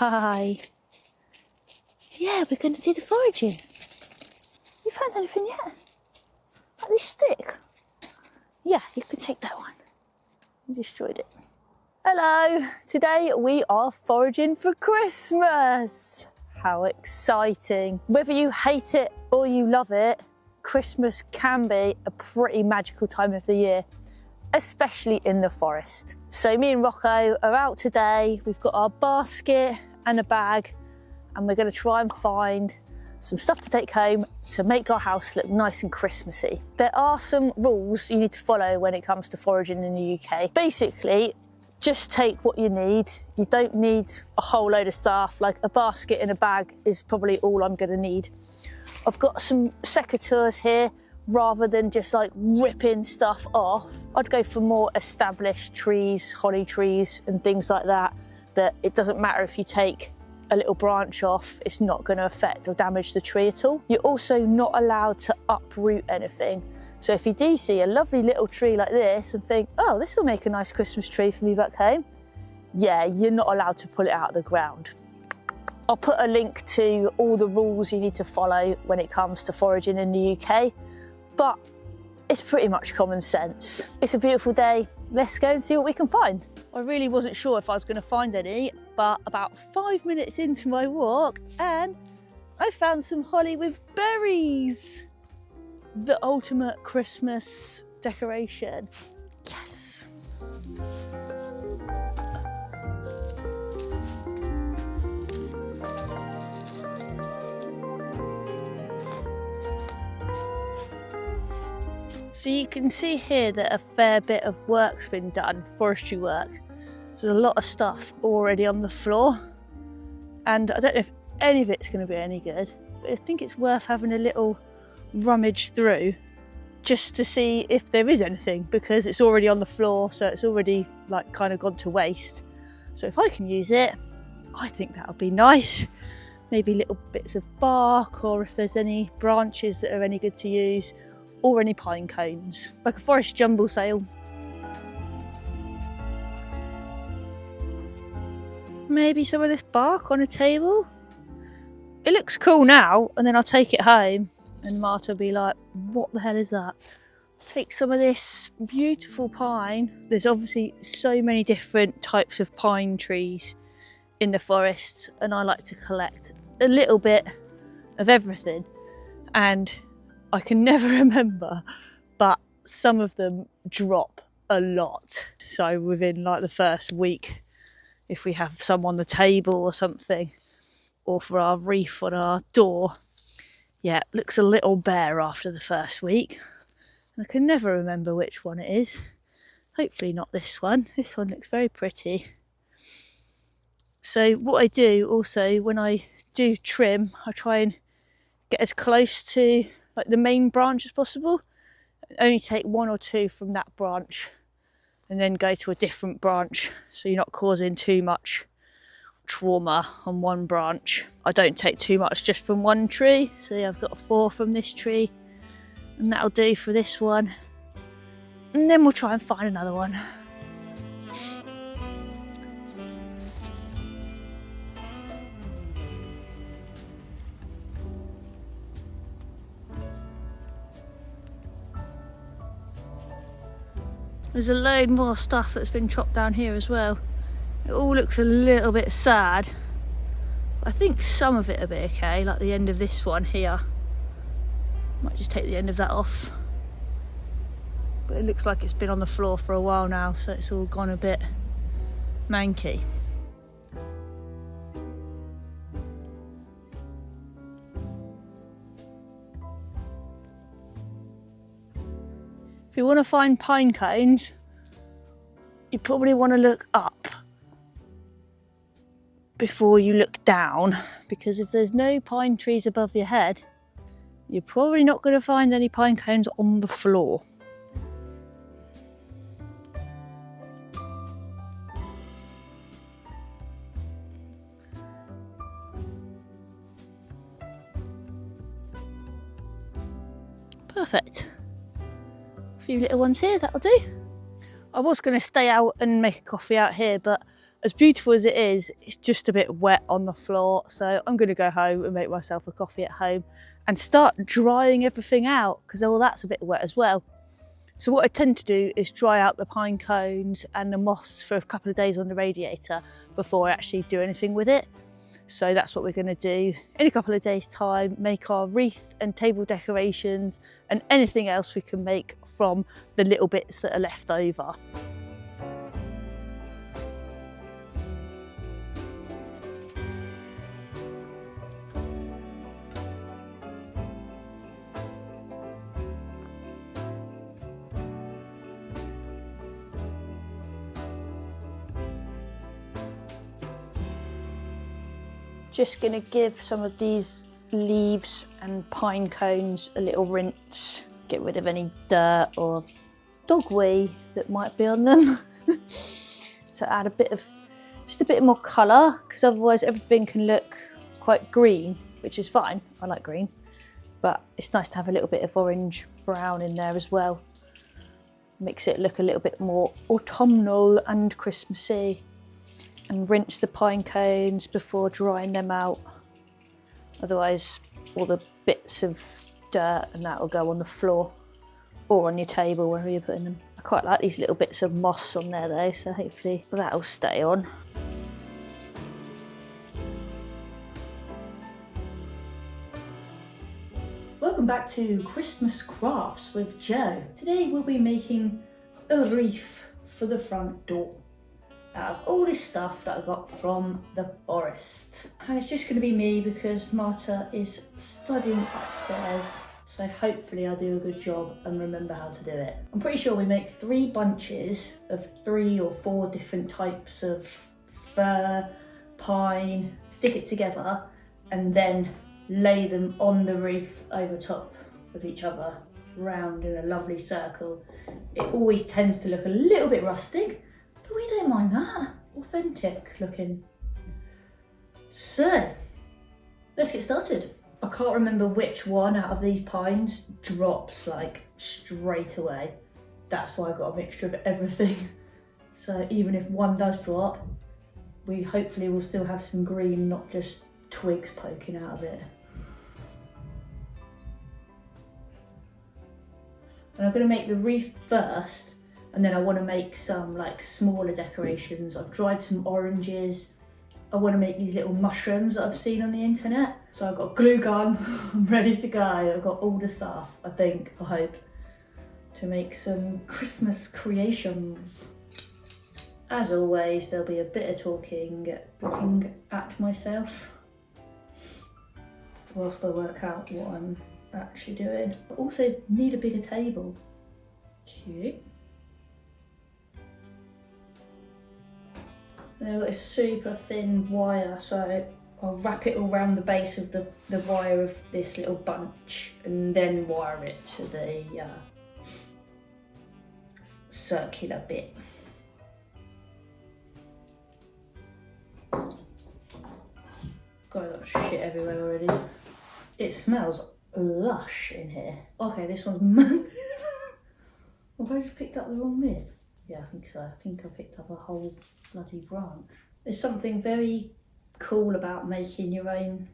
Hi. Yeah, we're going to do the foraging. You found anything yet? Like this stick? Yeah, you can take that one. You destroyed it. Hello. Today we are foraging for Christmas. How exciting. Whether you hate it or you love it, Christmas can be a pretty magical time of the year, especially in the forest. So me and Rocco are out today. We've got our basket and a bag, and we're going to try and find some stuff to take home to make our house look nice and Christmassy. There are some rules you need to follow when it comes to foraging in the UK. Basically, just take what you need. You don't need a whole load of stuff. Like a basket and a bag is probably all I'm going to need. I've got some secateurs here. Rather than just like ripping stuff off, I'd go for more established trees, holly trees and things like that, that it doesn't matter if you take a little branch off, it's not going to affect or damage the tree at all. You're also not allowed to uproot anything. So if you do see a lovely little tree like this and think, oh, this will make a nice Christmas tree for me back home, yeah, you're not allowed to pull it out of the ground. I'll put a link to all the rules you need to follow when it comes to foraging in the UK, but it's pretty much common sense. It's a beautiful day. Let's go and see what we can find. I really wasn't sure if I was going to find any, but about 5 minutes into my walk and I found some holly with berries. The ultimate Christmas decoration. Yes. So you can see here that a fair bit of work's been done, forestry work. So there's a lot of stuff already on the floor. And I don't know if any of it's going to be any good, but I think it's worth having a little rummage through just to see if there is anything, because it's already on the floor, so it's already like kind of gone to waste. So if I can use it, I think that'll be nice. Maybe little bits of bark, or if there's any branches that are any good to use, or any pine cones, like a forest jumble sale. Maybe some of this bark on a table. It looks cool now, and then I'll take it home and Marta will be like, what the hell is that? Take some of this beautiful pine. There's obviously so many different types of pine trees in the forest, and I like to collect a little bit of everything. And I can never remember, but some of them drop a lot. So within like the first week, if we have some on the table or something, or for our wreath on our door, yeah, it looks a little bare after the first week. I can never remember which one it is. Hopefully not this one. This one looks very pretty. So what I do also when I do trim, I try and get as close to like the main branch as possible. Only take one or two from that branch and then go to a different branch, so you're not causing too much trauma on one branch. I don't take too much just from one tree, so yeah, I've got 4 from this tree, and that'll do for this one. And then we'll try and find another one. There's a load more stuff that's been chopped down here as well. It all looks a little bit sad. I think some of it will be okay, like the end of this one here. Might just take the end of that off. But it looks like it's been on the floor for a while now, so it's all gone a bit manky. If you want to find pine cones, you probably want to look up before you look down, because if there's no pine trees above your head, you're probably not going to find any pine cones on the floor. Perfect. A few little ones here, that'll do. I was going to stay out and make a coffee out here, but as beautiful as it is, it's just a bit wet on the floor. So I'm going to go home and make myself a coffee at home and start drying everything out, because all that's a bit wet as well. So what I tend to do is dry out the pine cones and the moss for a couple of days on the radiator before I actually do anything with it. So that's what we're going to do in a couple of days' time, make our wreath and table decorations and anything else we can make from the little bits that are left over. Just going to give some of these leaves and pine cones a little rinse, get rid of any dirt or dog wee that might be on them to add a bit of, just a bit more colour, because otherwise everything can look quite green, which is fine, I like green, but it's nice to have a little bit of orange brown in there as well. Makes it look a little bit more autumnal and Christmassy. And rinse the pine cones before drying them out. Otherwise, all the bits of dirt and that will go on the floor or on your table, wherever you're putting them. I quite like these little bits of moss on there though, so hopefully that'll stay on. Welcome back to Christmas Crafts with Jo. Today we'll be making a wreath for the front door out of all this stuff that I got from the forest. And it's just going to be me because Marta is studying upstairs, so hopefully I'll do a good job and remember how to do it. I'm pretty sure we make 3 bunches of 3 or 4 different types of fir, pine, stick it together and then lay them on the wreath over top of each other, round in a lovely circle. It always tends to look a little bit rustic, but we don't mind that. Authentic looking. So, let's get started. I can't remember which one out of these pines drops like straight away. That's why I got a mixture of everything. So even if one does drop, we hopefully will still have some green, not just twigs poking out of it. And I'm going to make the wreath first, and then I want to make some like smaller decorations. I've dried some oranges. I want to make these little mushrooms that I've seen on the internet. So I've got glue gun, I'm ready to go. I've got all the stuff, I think, I hope, to make some Christmas creations. As always, there'll be a bit of talking, looking at myself, whilst I work out what I'm actually doing. I also need a bigger table. Cute. I've got a super thin wire, so I'll wrap it all around the base of the wire of this little bunch and then wire it to the circular bit. God, I've got shit everywhere already. It smells lush in here. Okay, this one's massive. Have I just picked up the wrong bit? Yeah, I think so. I think I picked up a whole bloody branch. There's something very cool about making your own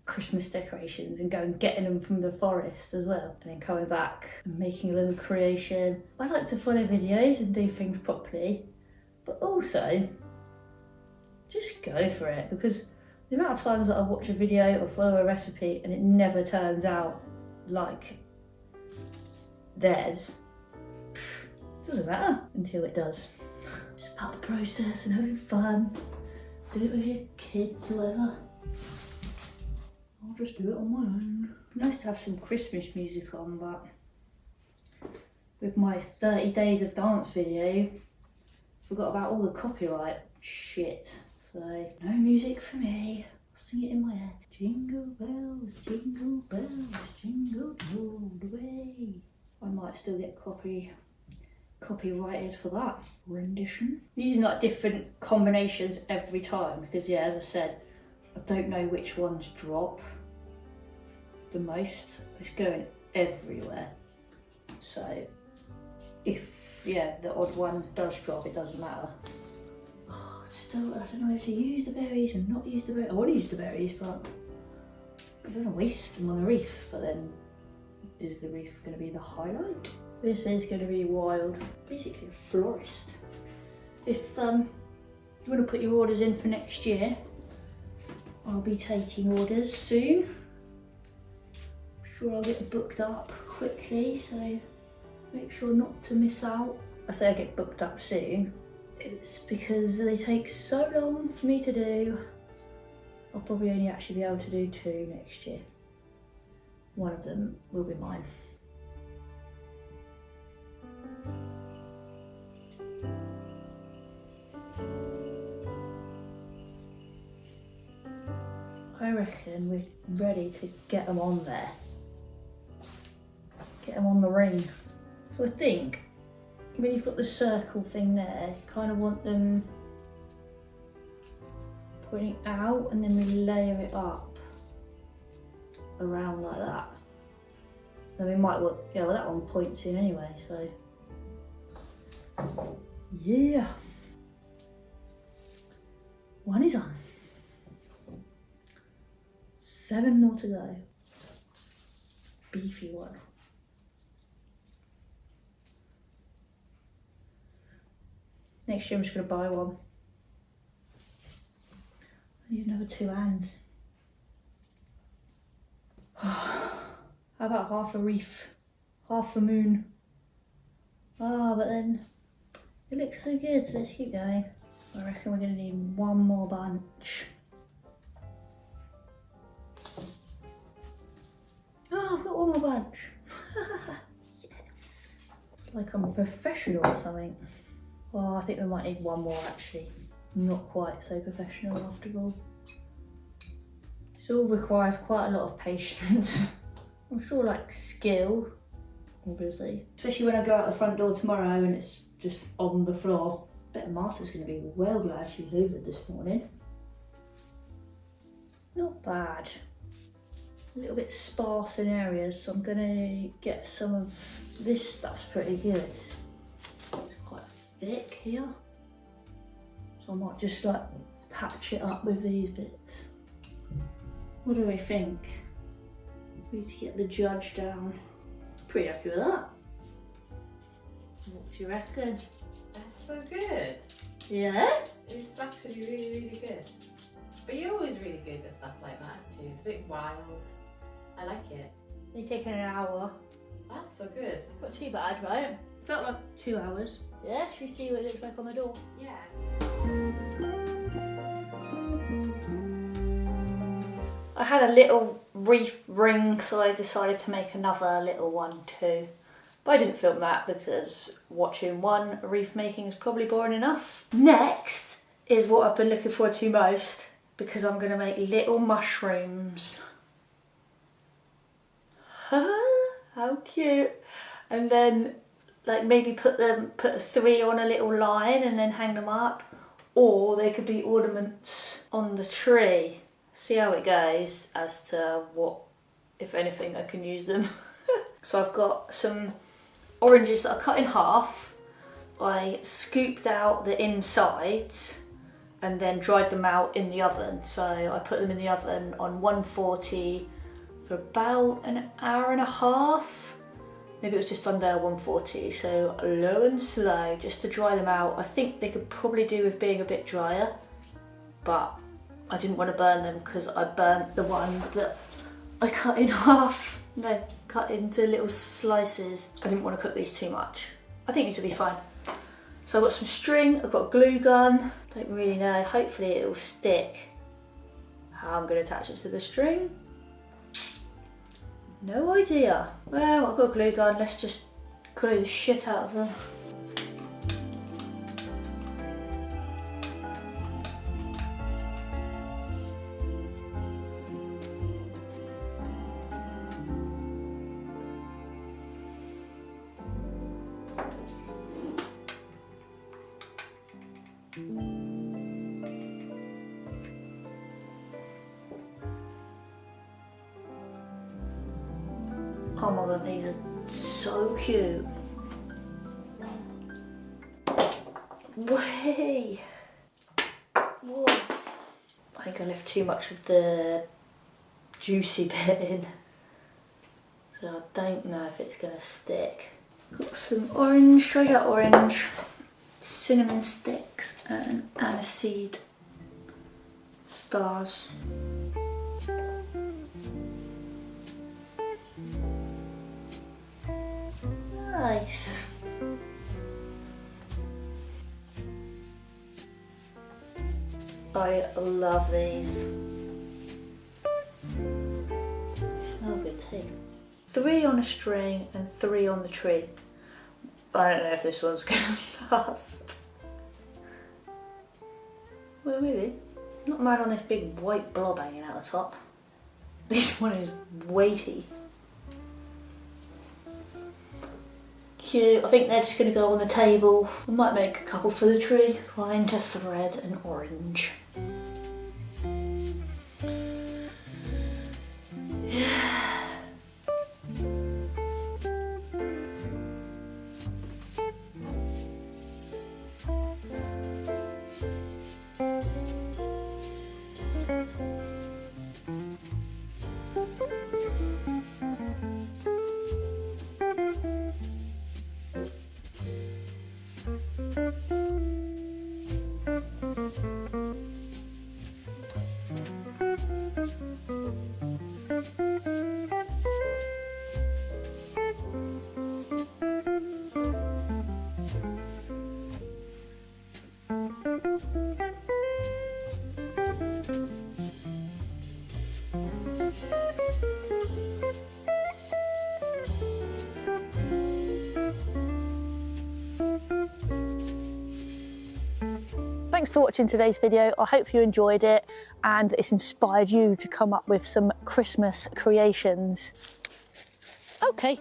Christmas decorations and going getting them from the forest as well, and then coming back and making a little creation. I like to follow videos and do things properly, but also just go for it, because the amount of times that I watch a video or follow a recipe and it never turns out like theirs, doesn't matter until it does. Just part of the process and having fun. Do it with your kids or whatever. I'll just do it on my own. Nice to have some Christmas music on, but with my 30 days of dance video, forgot about all the copyright shit. So no music for me. I'll sing it in my head. Jingle bells, jingle jingle all the way. I might still get copyrighted for that rendition. Using like different combinations every time, because yeah, as I said, I don't know which ones drop the most. It's going everywhere. So if yeah, the odd one does drop, it doesn't matter. Oh, Still, I don't know if to use the berries and not use the berries. I want to use the berries, but I don't want to waste them on the reef. But then, is the reef going to be the highlight? This is going to be wild. Basically a florist. If you want to put your orders in for next year, I'll be taking orders soon. I'm sure I'll get booked up quickly, so make sure not to miss out. I say I get booked up soon. It's because they take so long for me to do. I'll probably only actually be able to do 2 next year. One of them will be mine. I reckon we're ready to get them on there. Get them on the ring. So I think when you've got the circle thing there, you kind of want them pointing out, and then we layer it up around like that. Then we might want, yeah, well that one points in anyway, so yeah. One is on. 7 more to go. Beefy one. Next year I'm just going to buy one. I need another 2 hands. How about half a reef? Half a moon? Ah, but then it looks so good, so let's keep going. I reckon we're going to need 1 more bunch. Oh, I've got 1 more bunch. Yes. It's like I'm a professional or something. Oh, I think we might need 1 more actually. Not quite so professional after all. This all requires quite a lot of patience. I'm sure like skill, obviously. Especially when I go out the front door tomorrow and it's just on the floor. I bet Martha's going to be well glad she hoovered this morning. Not bad. A little bit sparse in areas, so I'm going to get some of this stuff's pretty good. Thick here, so I might just like patch it up with these bits. What do we think? We need to get the judge down. Pretty happy with that. What do you reckon? That's so good. Yeah? It's actually really, really good. But you're always really good at stuff like that too. It's a bit wild. I like it. It's taken an hour. That's so good. Not too bad, right? Felt like 2 hours. Yeah, should we see what it looks like on the door? Yeah. I had a little reef ring, so I decided to make another little one too. But I didn't film that because watching one reef making is probably boring enough. Next is what I've been looking forward to most, because I'm going to make little mushrooms. How cute. And then like maybe put 3 on a little line and then hang them up, or they could be ornaments on the tree. See how it goes as to what, if anything, I can use them. So I've got some oranges that I cut in half. I scooped out the insides and then dried them out in the oven. So I put them in the oven on 140 for about an hour and a half. Maybe it was just under 140, so low and slow, just to dry them out. I think they could probably do with being a bit drier, but I didn't want to burn them because I burnt the ones that I cut in half. No, cut into little slices. I didn't want to cook these too much. I think these will be fine. So I've got some string, I've got a glue gun. Don't really know, hopefully it'll stick. How I'm going to attach it to the string. No idea. Well, I've got a glue gun, let's just glue the shit out of them. Oh my god, these are so cute. Way. think I left too much of the juicy bit in, so I don't know if it's going to stick. Got some orange, dried out orange, cinnamon sticks and aniseed stars. Nice. I love these. They smell good too. 3 on a string and 3 on the tree. I don't know if this one's going to last. Well, maybe. Not mad on this big white blob hanging out the top. This one is weighty. Cute. I think they're just going to go on the table. I might make a couple for the tree. Trying to thread an orange. Thanks for watching today's video. I hope you enjoyed it and it's inspired you to come up with some Christmas creations. Okay.